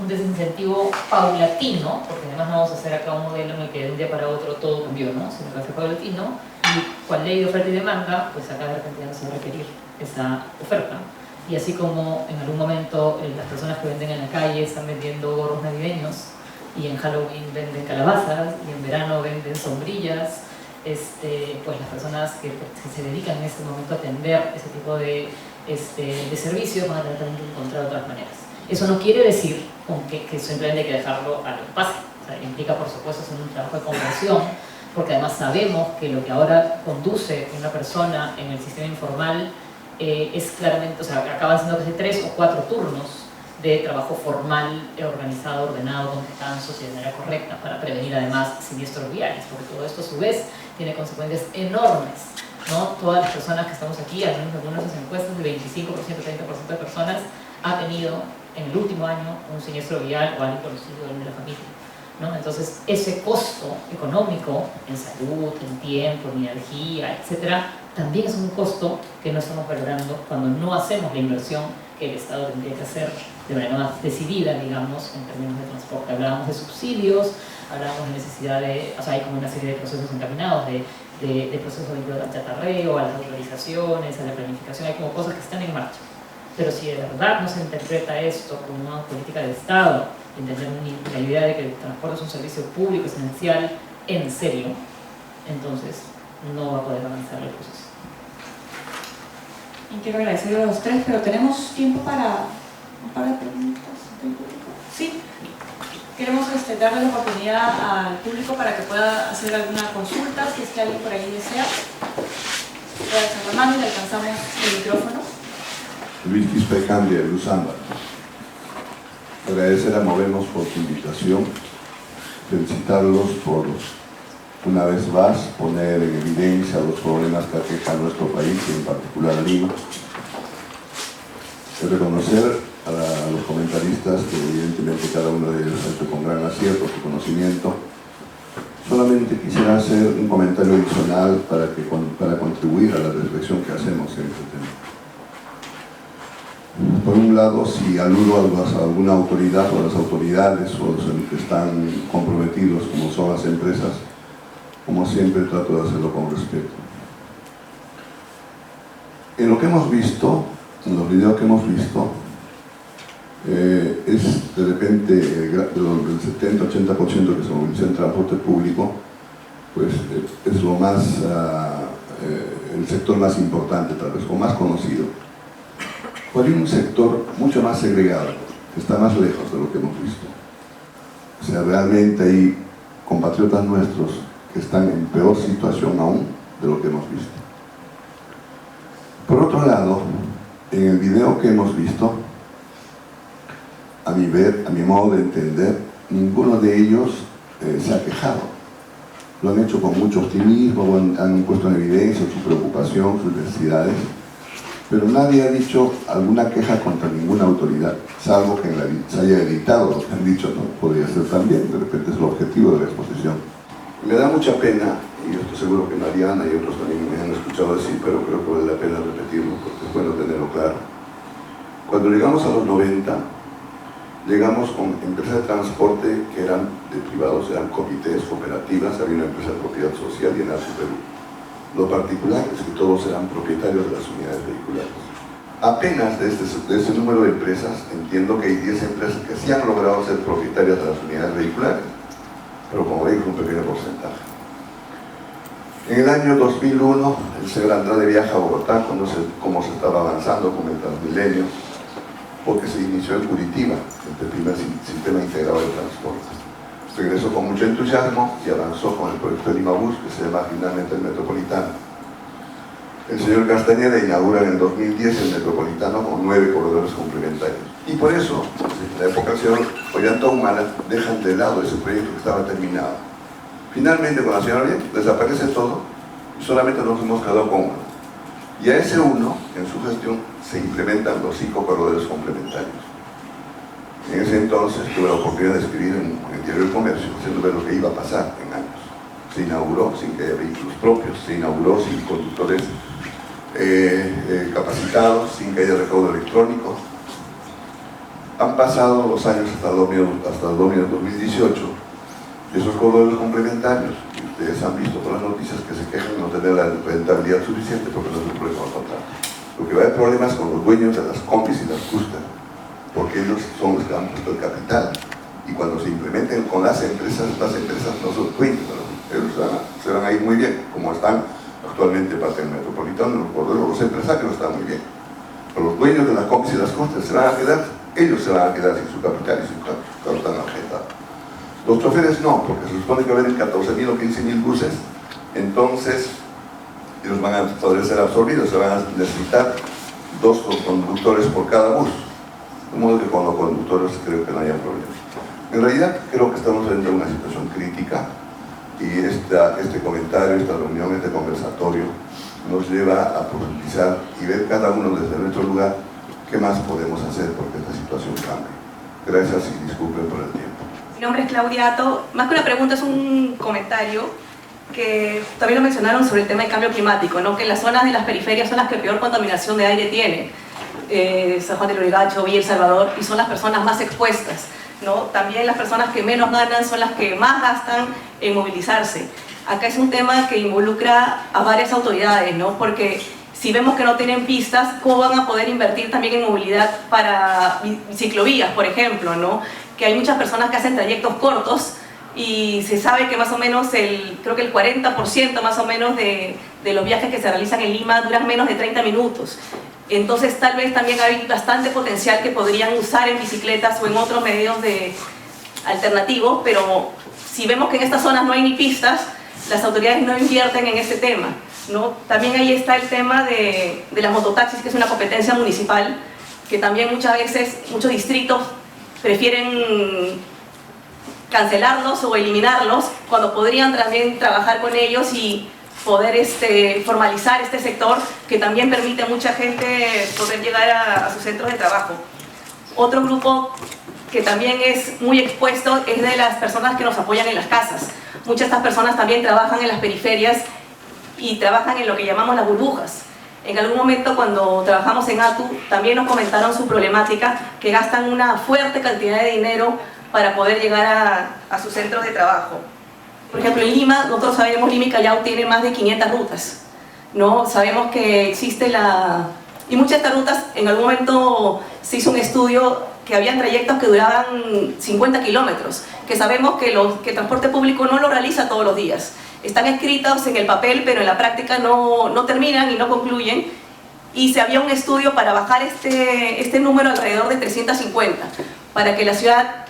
desincentivo paulatino, porque además no vamos a hacer acá un modelo en el que de un día para otro todo cambió, ¿no? Sino que va a ser paulatino, y cual ley de oferta y demanda, pues acá de repente ya no se va a requerir esa oferta. Y así como en algún momento las personas que venden en la calle están vendiendo gorros navideños, y en Halloween venden calabazas, y en verano venden sombrillas, pues las personas que se dedican en este momento a atender ese tipo de servicios van a tener también que encontrar otras maneras. Eso no quiere decir que simplemente hay que dejarlo a lo que pase. O sea, implica, por supuesto, hacer un trabajo de conversión, porque además sabemos que lo que ahora conduce una persona en el sistema informal es claramente, o sea, acaban siendo casi 3 o 4 turnos de trabajo formal, organizado, ordenado, con descansos y de manera correcta, para prevenir además siniestros viales, porque todo esto a su vez tiene consecuencias enormes, ¿no? Todas las personas que estamos aquí, al menos en algunas de las encuestas, el 25%, 30% de personas ha tenido en el último año un siniestro vial o alguien conocido de la familia, ¿no? Entonces, ese costo económico en salud, en tiempo, en energía, etcétera, también es un costo que no estamos valorando cuando no hacemos la inversión que el Estado tendría que hacer de manera más decidida, digamos, en términos de transporte. Hablábamos de subsidios, hablábamos de necesidad de, o sea, hay como una serie de procesos encaminados, de procesos vinculados al chatarreo, a las autorizaciones, a la planificación, hay como cosas que están en marcha. Pero si de verdad no se interpreta esto como una política de Estado, entender la idea de que el transporte es un servicio público esencial en serio, entonces no va a poder avanzar el proceso. Y quiero agradecerle a los tres, pero tenemos tiempo para un par de preguntas del público. Sí, queremos darle la oportunidad al público para que pueda hacer alguna consulta, si es que alguien por ahí desea. Puede alzar la mano y le alcanzamos el micrófono. Luis Quispe de Luzamba. Agradecer a Movemos por su invitación, felicitarlos por una vez más poner en evidencia los problemas que aquejan nuestro país y en particular a Lima. Reconocer a los comentaristas que evidentemente cada uno de ellos ha hecho con gran acierto su conocimiento. Solamente quisiera hacer un comentario adicional para contribuir a la reflexión que hacemos en este tema. Por un lado, si aludo a alguna autoridad o a las autoridades o los que están comprometidos, como son las empresas, como siempre trato de hacerlo con respeto. En lo que hemos visto, en los videos que hemos visto, es de repente el 70-80% que se moviliza en transporte público, pues es lo más, el sector más importante tal vez, o más conocido. Pero hay un sector mucho más segregado, que está más lejos de lo que hemos visto. O sea, realmente hay compatriotas nuestros que están en peor situación aún de lo que hemos visto. Por otro lado, en el video que hemos visto, a mi modo de entender, ninguno de ellos se ha quejado. Lo han hecho con mucho optimismo, han puesto en evidencia su preocupación, sus necesidades, pero nadie ha dicho alguna queja contra ninguna autoridad, salvo que se haya editado lo que han dicho, ¿no? Podría ser también, de repente es el objetivo de la exposición. Me da mucha pena, y yo estoy seguro que Mariana y otros también me han escuchado decir, pero creo que vale la pena repetirlo, porque es bueno tenerlo claro. Cuando llegamos a los 90, llegamos con empresas de transporte que eran de privados, eran comités, cooperativas, había una empresa de propiedad social y en Perú. Lo particular es que todos eran propietarios de las unidades vehiculares. Apenas de este número de empresas, entiendo que hay 10 empresas que sí han logrado ser propietarias de las unidades vehiculares, pero como veis, un pequeño porcentaje. En el año 2001, el señor Andrade viaja a Bogotá, cómo se estaba avanzando con el Transmilenio, porque se inició en Curitiba, el primer sistema integrado de transporte. Regresó con mucho entusiasmo y avanzó con el proyecto de Lima Bus, que se llama finalmente el Metropolitano. El señor Castañeda inaugura en el 2010 el Metropolitano con 9 corredores complementarios. Y por eso, en la época del señor Ollanta Humala, dejan de lado ese proyecto que estaba terminado. Finalmente, con la señora Bien, desaparece todo y solamente nos hemos quedado con uno. Y a ese uno, en su gestión, se implementan los 5 corredores complementarios. En ese entonces tuve la oportunidad de escribir en el Diario del Comercio, haciendo ver lo que iba a pasar en años. Se inauguró sin que haya vehículos propios, se inauguró sin conductores capacitados, sin que haya recaudo electrónico. Han pasado los años hasta el 2018, y esos corredores complementarios, que ustedes han visto por las noticias, que se quejan de no tener la rentabilidad suficiente porque no se puede contratar. Lo que va a haber problemas con los dueños de las combis y las custas, porque ellos son los que han puesto el capital, y cuando se implementen con las empresas no son dueños, ellos se van a ir muy bien, como están actualmente parte del Metropolitano, los empresarios están muy bien, pero los dueños de las combis y las costas se van a quedar, ellos se van a quedar sin su capital y sin su capital agentado. Los choferes no, porque se supone que va a haber 14.000 o 15.000 buses, entonces ellos van a poder ser absorbidos, se van a necesitar 2 conductores por cada bus, de modo que con los conductores creo que no haya problema. En realidad creo que estamos frente a una situación crítica, y este comentario, esta reunión, este conversatorio nos lleva a profundizar y ver cada uno desde nuestro lugar qué más podemos hacer porque esta situación cambie. Gracias y disculpen por el tiempo. Mi nombre es Claudia Ato. Más que una pregunta es un comentario que también lo mencionaron sobre el tema del cambio climático, ¿no? Que las zonas de las periferias son las que peor contaminación de aire tienen. San Juan del Lurigancho, Villa El Salvador, y son las personas más expuestas, ¿no? También las personas que menos ganan son las que más gastan en movilizarse. Acá es un tema que involucra a varias autoridades, ¿no? Porque si vemos que no tienen pistas, ¿cómo van a poder invertir también en movilidad para ciclovías, por ejemplo, ¿no? Que hay muchas personas que hacen trayectos cortos y se sabe que más o menos creo que el 40% más o menos de los viajes que se realizan en Lima duran menos de 30 minutos. Entonces tal vez también hay bastante potencial que podrían usar en bicicletas o en otros medios alternativos, pero si vemos que en estas zonas no hay ni pistas, las autoridades no invierten en este tema, ¿no? También ahí está el tema de las mototaxis, que es una competencia municipal, que también muchas veces muchos distritos prefieren cancelarlos o eliminarlos cuando podrían también trabajar con ellos y poder formalizar este sector que también permite a mucha gente poder llegar a sus centros de trabajo. Otro grupo que también es muy expuesto es de las personas que nos apoyan en las casas. Muchas de estas personas también trabajan en las periferias y trabajan en lo que llamamos las burbujas. En algún momento cuando trabajamos en ATU también nos comentaron su problemática, que gastan una fuerte cantidad de dinero para poder llegar a sus centros de trabajo. Por ejemplo, en Lima, nosotros sabemos, Lima y Callao tiene más de 500 rutas, ¿no? Sabemos que existe y muchas de estas rutas, en algún momento se hizo un estudio que habían trayectos que duraban 50 kilómetros, que sabemos que el transporte público no lo realiza todos los días. Están escritos en el papel, pero en la práctica no terminan y no concluyen. Y se había un estudio para bajar este número alrededor de 350, para que la ciudad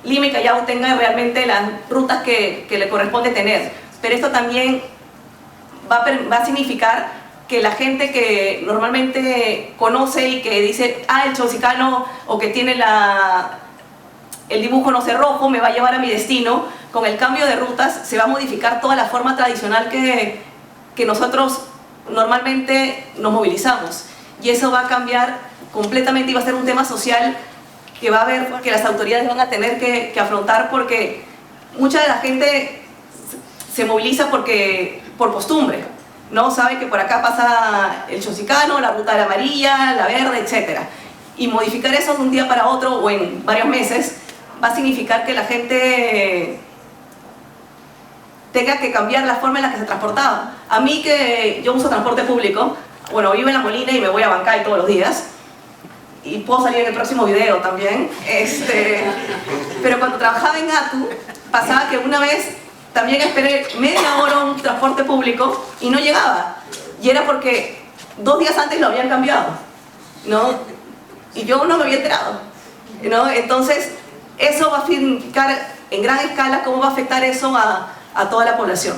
Lima y Callao tengan realmente las rutas que le corresponde tener. Pero esto también va a significar que la gente que normalmente conoce y que dice, el Chosicano, o que tiene el dibujo no sé rojo, me va a llevar a mi destino, con el cambio de rutas se va a modificar toda la forma tradicional que nosotros normalmente nos movilizamos. Y eso va a cambiar completamente y va a ser un tema social que va a haber, que las autoridades van a tener que afrontar, porque mucha de la gente se moviliza por costumbre, ¿no? Sabe que por acá pasa el Chosicano, la ruta de la amarilla, la verde, etc. Y modificar eso de un día para otro o en varios meses va a significar que la gente tenga que cambiar la forma en la que se transportaba. A mí, que yo uso transporte público, bueno, vivo en La Molina y me voy a Bancay todos los días. Y puedo salir en el próximo video también. Pero cuando trabajaba en ATU, pasaba que una vez también esperé media hora un transporte público y no llegaba. Y era porque 2 días antes lo habían cambiado, ¿no? Y yo no me había enterado, ¿no? Entonces, eso va a significar en gran escala cómo va a afectar eso a toda la población.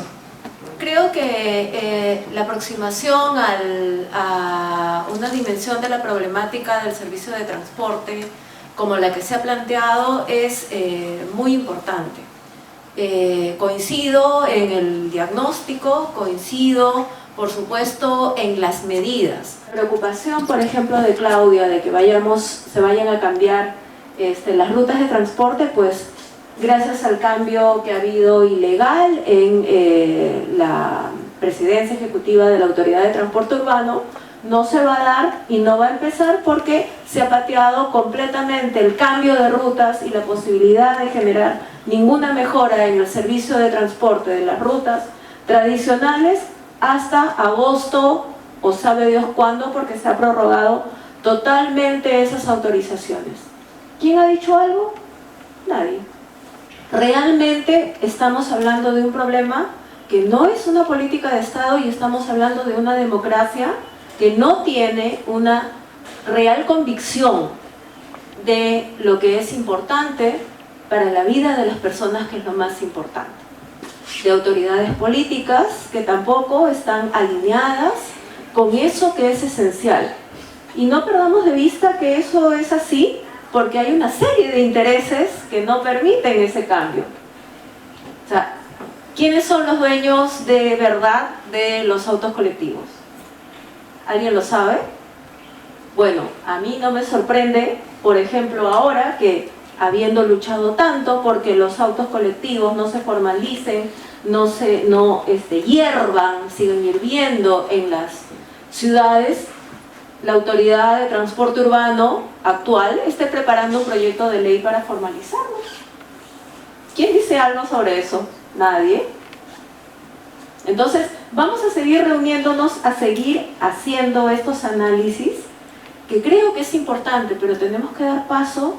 Creo que la aproximación a una dimensión de la problemática del servicio de transporte como la que se ha planteado es muy importante. Coincido en el diagnóstico, coincido por supuesto en las medidas. La preocupación, por ejemplo, de Claudia de que se vayan a cambiar las rutas de transporte, pues gracias al cambio que ha habido ilegal en la presidencia ejecutiva de la Autoridad de Transporte Urbano, no se va a dar y no va a empezar porque se ha pateado completamente el cambio de rutas y la posibilidad de generar ninguna mejora en el servicio de transporte de las rutas tradicionales hasta agosto o sabe Dios cuándo, porque se ha prorrogado totalmente esas autorizaciones. ¿Quién ha dicho algo? Nadie. Realmente estamos hablando de un problema que no es una política de Estado y estamos hablando de una democracia que no tiene una real convicción de lo que es importante para la vida de las personas, que es lo más importante. De autoridades políticas que tampoco están alineadas con eso que es esencial. Y no perdamos de vista que eso es así porque hay una serie de intereses que no permiten ese cambio. O sea, ¿quiénes son los dueños de verdad de los autos colectivos? ¿Alguien lo sabe? Bueno, a mí no me sorprende, por ejemplo, ahora que habiendo luchado tanto porque los autos colectivos no se formalicen, no hiervan, sigan hirviendo en las ciudades, la Autoridad de Transporte Urbano actual esté preparando un proyecto de ley para formalizarlos. ¿Quién dice algo sobre eso? Nadie. Entonces, vamos a seguir reuniéndonos, a seguir haciendo estos análisis, que creo que es importante, pero tenemos que dar paso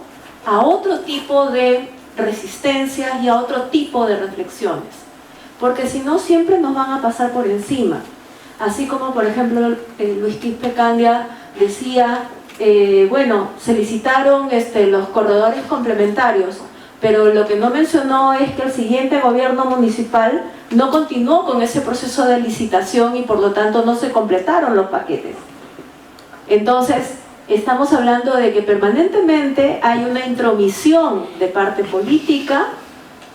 a otro tipo de resistencias y a otro tipo de reflexiones, porque si no siempre nos van a pasar por encima. Así como por ejemplo Luis Quispe Candia decía, bueno, se licitaron los corredores complementarios, pero lo que no mencionó es que el siguiente gobierno municipal no continuó con ese proceso de licitación y por lo tanto no se completaron los paquetes. Entonces, estamos hablando de que permanentemente hay una intromisión de parte política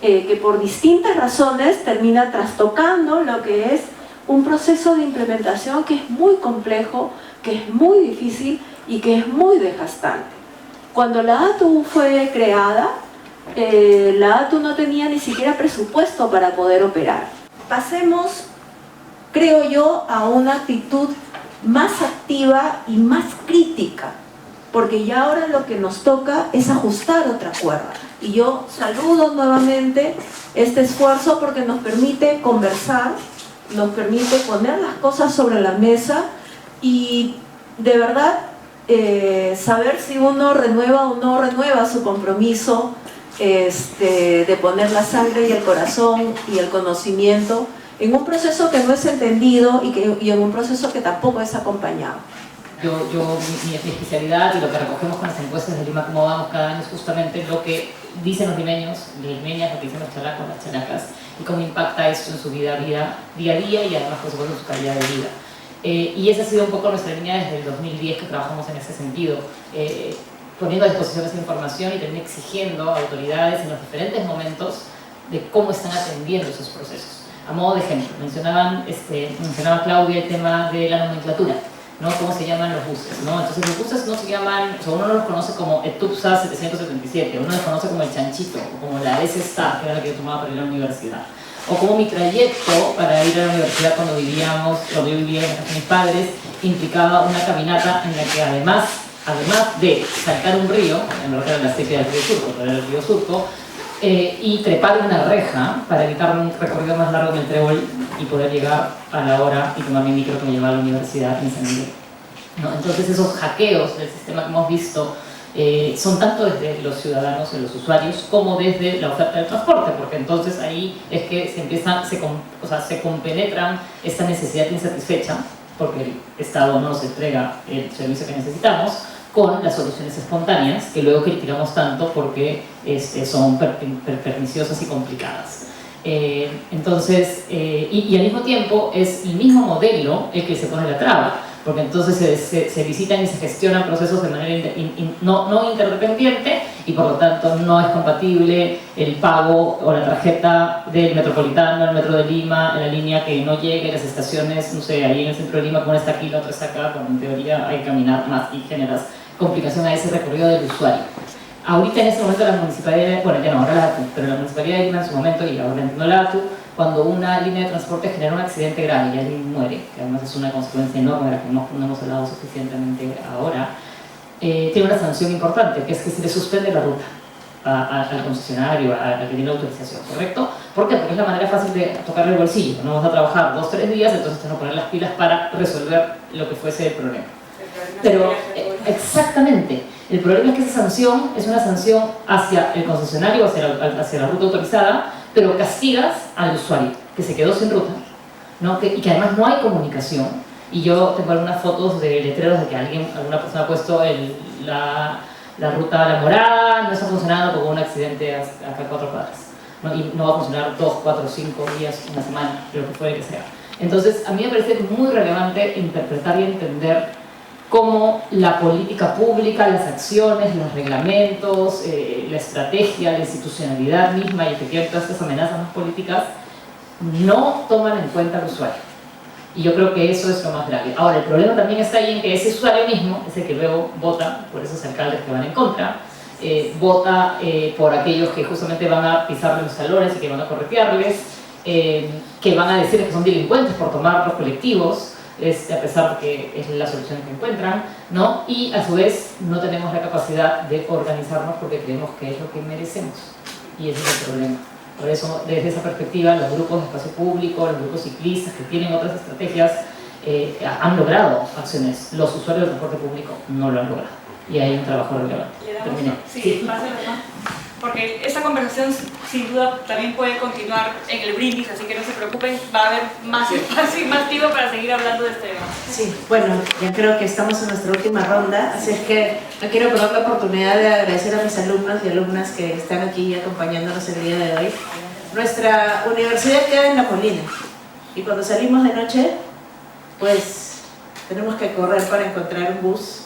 que por distintas razones termina trastocando lo que es un proceso de implementación que es muy complejo, que es muy difícil y que es muy desgastante. Cuando la ATU fue creada, la ATU no tenía ni siquiera presupuesto para poder operar. Pasemos, creo yo, a una actitud más activa y más crítica, porque ya ahora lo que nos toca es ajustar otra cuerda. Y yo saludo nuevamente este esfuerzo porque nos permite conversar, nos permite poner las cosas sobre la mesa y de verdad saber si uno renueva o no renueva su compromiso de poner la sangre y el corazón y el conocimiento en un proceso que no es entendido y en un proceso que tampoco es acompañado. Mi especialidad y lo que recogemos con las encuestas de Lima Cómo Vamos cada año es justamente lo que dicen los limeños, limeñas, lo que dicen los chalacos, las chalacas, y cómo impacta esto en su vida día a día y además por supuesto en su calidad de vida. Y esa ha sido un poco nuestra línea desde el 2010 que trabajamos en ese sentido, poniendo a disposición esa información y también exigiendo a autoridades en los diferentes momentos de cómo están atendiendo esos procesos. A modo de ejemplo, mencionaba Claudia el tema de la nomenclatura, ¿no? ¿Cómo se llaman los buses? ¿No? Entonces los buses no se llaman, o sea, uno no los conoce como Etupsa 777, uno los conoce como el Chanchito, o como la S-Star, que era la que yo tomaba para ir a la universidad. O como mi trayecto para ir a la universidad cuando yo vivía con mis padres, implicaba una caminata en la que además de saltar un río, en verdad era la sequía del río Surco, pero era el río Surco, y trepar una reja para evitar un recorrido más largo en el trébol y poder llegar a la hora y tomar mi micro que me lleva a la universidad en San Miguel, ¿no? Entonces esos hackeos del sistema que hemos visto son tanto desde los ciudadanos y los usuarios como desde la oferta del transporte, porque entonces ahí es que se compenetran esta necesidad insatisfecha, porque el Estado no nos entrega el servicio que necesitamos, con las soluciones espontáneas, que luego criticamos tanto porque son perniciosas y complicadas. Entonces, y al mismo tiempo es el mismo modelo el que se pone la traba, porque entonces se visitan y se gestionan procesos de manera no interdependiente y por lo tanto no es compatible el pago o la tarjeta del Metropolitano, el Metro de Lima, en la línea que no llegue a las estaciones, no sé, ahí en el centro de Lima, como una está aquí, la otra está acá, cuando en teoría hay que caminar más y generas complicación a ese recorrido del usuario. Ahorita en este momento la municipalidad, bueno ya no, ahora la ATU, pero la municipalidad de Lima en su momento, y ahora entiendo la ATU, cuando una línea de transporte genera un accidente grave y alguien muere, que además es una consecuencia enorme de la que no hemos hablado suficientemente ahora, tiene una sanción importante, que es que se le suspende la ruta al concesionario, a la que tiene autorización, ¿correcto? ¿Por qué? Porque es la manera fácil de tocarle el bolsillo, no vamos a trabajar 2 o 3 días, entonces tenemos que poner las pilas para resolver lo que fuese el problema. Pero exactamente, el problema es que esa sanción es una sanción hacia el concesionario, hacia la ruta autorizada, pero castigas al usuario que se quedó sin ruta, ¿no? Y que además no hay comunicación. Y yo tengo algunas fotos de letreros de que alguna persona ha puesto la ruta La Morada, no está funcionando porque hubo un accidente acá a 4 cuadras, ¿no? Y no va a funcionar 2, 4, 5 días, una semana, lo que fuere que sea. Entonces, a mí me parece muy relevante interpretar y entender cómo la política pública, las acciones, los reglamentos, la estrategia, la institucionalidad misma y efectivamente todas estas amenazas más políticas no toman en cuenta al usuario. Y yo creo que eso es lo más grave. Ahora, el problema también está ahí en que ese usuario mismo es el que luego vota por esos alcaldes que van en contra, vota por aquellos que justamente van a pisarle los talones y que van a corretearles, que van a decirles que son delincuentes por tomar los colectivos, a pesar de que es la solución que encuentran, ¿no? Y a su vez no tenemos la capacidad de organizarnos porque creemos que es lo que merecemos, y ese es el problema. Por eso, desde esa perspectiva, los grupos de espacio público, los grupos ciclistas que tienen otras estrategias han logrado acciones. Los usuarios del transporte público no lo han logrado, y hay un trabajo relevante. Terminé. Sí, pásenlo, ¿no? Porque esta conversación sin duda también puede continuar en el brindis, así que no se preocupen, va a haber más espacio y más tiempo para seguir hablando de este tema. Sí, bueno, ya creo que estamos en nuestra última ronda, así es que no quiero perder la oportunidad de agradecer a mis alumnos y alumnas que están aquí acompañándonos el día de hoy. Nuestra universidad queda en La Molina, y cuando salimos de noche, pues tenemos que correr para encontrar un bus,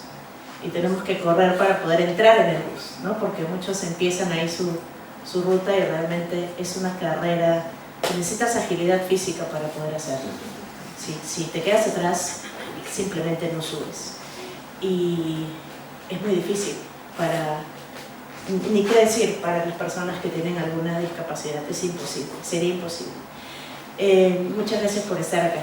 y tenemos que correr para poder entrar en el bus, ¿no? Porque muchos empiezan ahí su ruta y realmente es una carrera que necesitas agilidad física para poder hacerlo. Si te quedas atrás, simplemente no subes. Y es muy difícil ni qué decir para las personas que tienen alguna discapacidad, es imposible, sería imposible. Muchas gracias por estar acá.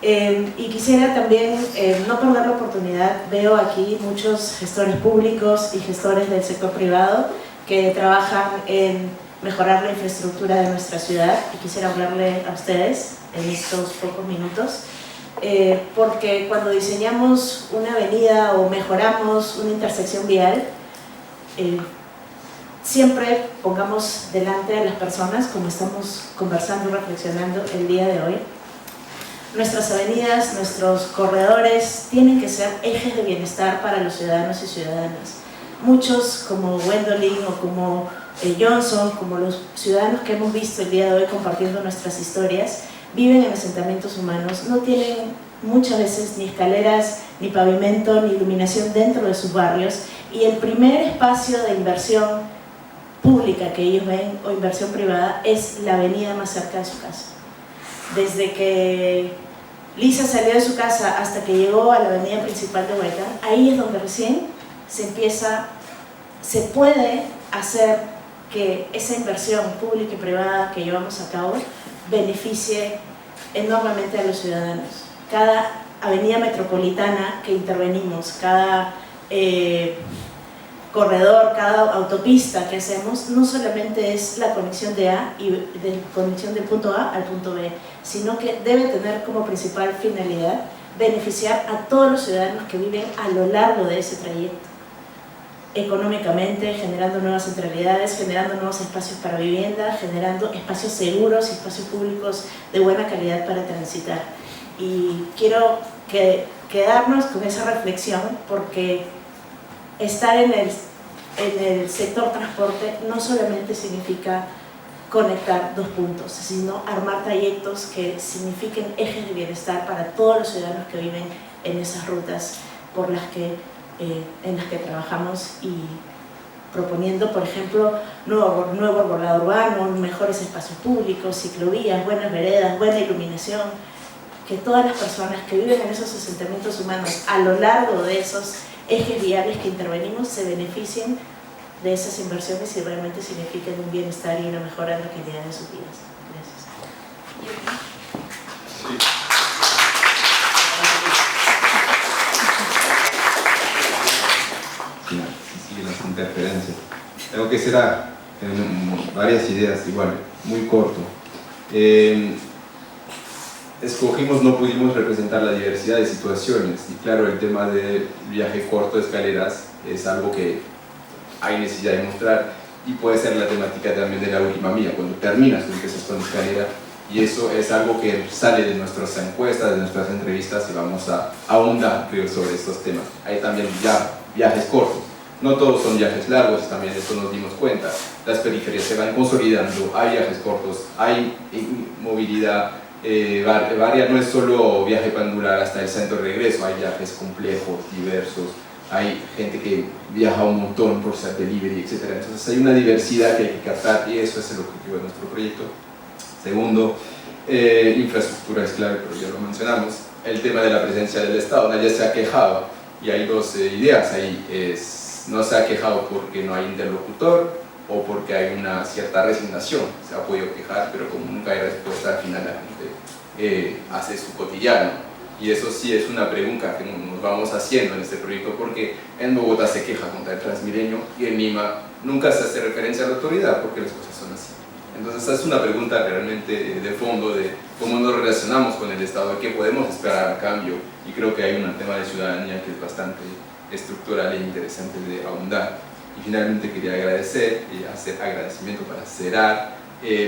Y quisiera también no perder la oportunidad. Veo aquí muchos gestores públicos y gestores del sector privado que trabajan en mejorar la infraestructura de nuestra ciudad, y quisiera hablarle a ustedes en estos pocos minutos, porque cuando diseñamos una avenida o mejoramos una intersección vial, siempre pongamos delante a las personas, como estamos conversando y reflexionando el día de hoy. Nuestras avenidas, nuestros corredores tienen que ser ejes de bienestar para los ciudadanos y ciudadanas. Muchos, como Gwendolyn o como Johnson, como los ciudadanos que hemos visto el día de hoy compartiendo nuestras historias, viven en asentamientos humanos, no tienen muchas veces ni escaleras, ni pavimento, ni iluminación dentro de sus barrios, y el primer espacio de inversión pública que ellos ven, o inversión privada, es la avenida más cerca de su casa. Desde que Lisa salió de su casa hasta que llegó a la avenida principal de Huaycán, ahí es donde recién se puede hacer que esa inversión pública y privada que llevamos a cabo beneficie enormemente a los ciudadanos. Cada avenida metropolitana que intervenimos, cada corredor, cada autopista que hacemos, no solamente es la conexión de conexión del punto A al punto B, sino que debe tener como principal finalidad beneficiar a todos los ciudadanos que viven a lo largo de ese trayecto, económicamente, generando nuevas centralidades, generando nuevos espacios para vivienda, generando espacios seguros y espacios públicos de buena calidad para transitar. Y quiero quedarnos con esa reflexión, porque estar en el sector transporte no solamente significa conectar dos puntos, sino armar trayectos que signifiquen ejes de bienestar para todos los ciudadanos que viven en esas rutas en las que trabajamos, y proponiendo, por ejemplo, nuevo arbolado urbano, mejores espacios públicos, ciclovías, buenas veredas, buena iluminación, que todas las personas que viven en esos asentamientos humanos a lo largo de esos ejes viales que intervenimos se beneficien de esas inversiones y realmente signifiquen un bienestar y una mejora en la calidad de sus vidas. Gracias. Sí, las interferencias. Tengo que cerrar varias ideas igual, muy corto. Escogimos, no pudimos representar la diversidad de situaciones, y claro, el tema de viaje corto de escaleras es algo que hay necesidad de mostrar, y puede ser la temática también de la última milla, cuando terminas tú empiezas con escalera, y eso es algo que sale de nuestras encuestas, de nuestras entrevistas, y vamos a ahondar, creo, sobre estos temas. Hay también ya viajes cortos, no todos son viajes largos, también de eso nos dimos cuenta. Las periferias se van consolidando, hay viajes cortos, hay movilidad varia, no es solo viaje pendular hasta el centro de regreso, hay viajes complejos, diversos, hay gente que viaja un montón por ser delivery, etc. Entonces hay una diversidad que hay que captar, y eso es el objetivo de nuestro proyecto. Segundo, infraestructura es clave, pero ya lo mencionamos. El tema de la presencia del Estado, nadie se ha quejado, y hay dos ideas ahí. No se ha quejado porque no hay interlocutor, o porque hay una cierta resignación. Se ha podido quejar, pero como nunca hay respuesta, al final la gente hace su cotidiano. Y eso sí es una pregunta que nos vamos haciendo en este proyecto, porque en Bogotá se queja contra el Transmilenio, y en Lima nunca se hace referencia a la autoridad, porque las cosas son así. Entonces es una pregunta realmente de fondo, de cómo nos relacionamos con el Estado, de qué podemos esperar a cambio, y creo que hay un tema de ciudadanía que es bastante estructural e interesante de ahondar. Y finalmente quería agradecer y hacer agradecimiento para cerrar.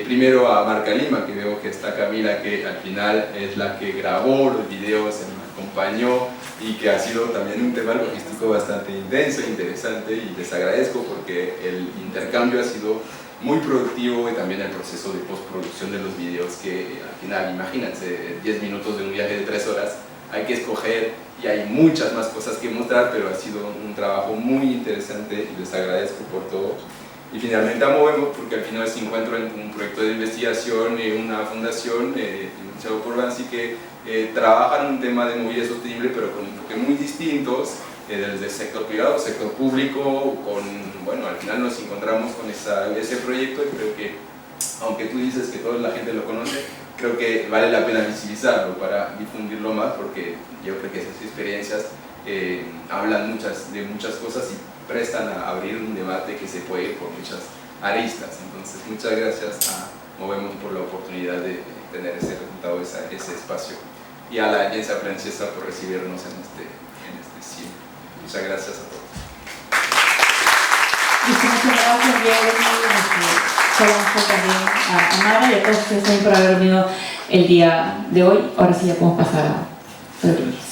Primero a Marca Lima, que veo que está Camila, que al final es la que grabó los videos, me acompañó, y que ha sido también un tema logístico bastante intenso e interesante, y les agradezco porque el intercambio ha sido muy productivo, y también el proceso de postproducción de los videos, que al final, imagínense, 10 minutos de un viaje de 3 horas, hay que escoger, y hay muchas más cosas que mostrar, pero ha sido un trabajo muy interesante, y les agradezco por todo. Y finalmente a Movemos, porque al final se encuentro en un proyecto de investigación y una fundación iniciado por Bansi, que trabajan un tema de movilidad sostenible, pero con enfoques muy distintos, desde el sector privado, sector público, bueno, al final nos encontramos con ese proyecto, y creo que, aunque tú dices que toda la gente lo conoce, creo que vale la pena visibilizarlo para difundirlo más, porque yo creo que esas experiencias hablan de muchas cosas y prestan a abrir un debate que se puede ir por muchas aristas. Entonces, muchas gracias a Movemos por la oportunidad de tener ese resultado, ese espacio, y a la Agencia Francesa por recibirnos en este cine. Muchas gracias a todos. Muchas gracias, Diego, también a Mara, y a todos ustedes también por haber venido el día de hoy. Ahora sí ya podemos pasar a preguntas.